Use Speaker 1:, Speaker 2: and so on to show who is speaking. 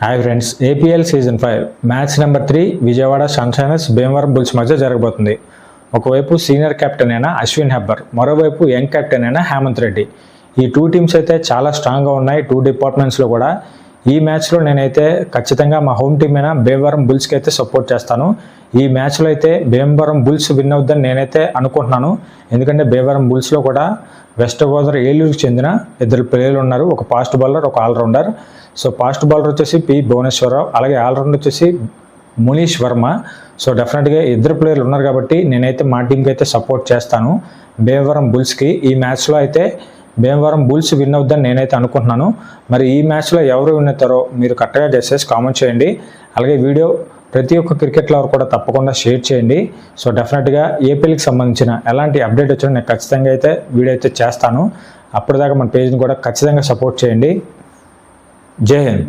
Speaker 1: Hi friends, APL season 5 match number 3 Vijayawada Sunshiners Bhimavaram Bulls మధ్య జరగబోతుంది. ఒకవైపు సీనియర్ కెప్టెన్ అయిన అశ్విన్ హెబ్బర్, మరోవైపు యంగ్ కెప్టెన్ అయిన హేమంత్ రెడ్డి. ఈ టూ టీమ్స్ అయితే చాలా స్ట్రాంగ్గా ఉన్నాయి టూ డిపార్ట్మెంట్స్లో కూడా. ఈ మ్యాచ్లో నేనైతే ఖచ్చితంగా మా హోమ్ టీమ్ అయిన భీమవరం బుల్స్కి అయితే సపోర్ట్ చేస్తాను. ఈ మ్యాచ్లో అయితే భీమవరం బుల్స్ విన్ అవుద్దని నేనైతే అనుకుంటున్నాను. ఎందుకంటే భీమవరం బుల్స్లో కూడా వెస్ట్ గోదావరి ఏలూరుకి చెందిన ఇద్దరు ప్లేయర్లు ఉన్నారు, ఒక ఫాస్ట్ బౌలర్, ఒక ఆల్రౌండర్. సో ఫాస్ట్ బౌలర్ వచ్చేసి పి భువనేశ్వరరావు, అలాగే ఆల్రౌండర్ వచ్చేసి మునీష్ వర్మ. సో డెఫినెట్గా ఇద్దరు ప్లేయర్లు ఉన్నారు కాబట్టి నేనైతే మా టీంకి అయితే సపోర్ట్ చేస్తాను భీమవరం బుల్స్కి. ఈ మ్యాచ్లో అయితే భీమవరం బుల్స్ విన్ అవుద్దని నేనైతే అనుకుంటున్నాను. మరి ఈ మ్యాచ్లో ఎవరు విన్ అవుతారో మీరు కరెక్ట్గా చేసేసి కామెంట్ చేయండి. అలాగే వీడియో ప్రతి ఒక్క క్రికెట్ లవర్ కూడా తప్పకుండా షేర్ చేయండి. సో డెఫినెట్గా ఏపీఎల్కి సంబంధించిన ఎలాంటి అప్డేట్ వచ్చినా నేను ఖచ్చితంగా అయితే వీడియో అయితే చేస్తాను. అప్పటిదాకా మన పేజ్ని కూడా ఖచ్చితంగా సపోర్ట్ చేయండి. జై హింద్.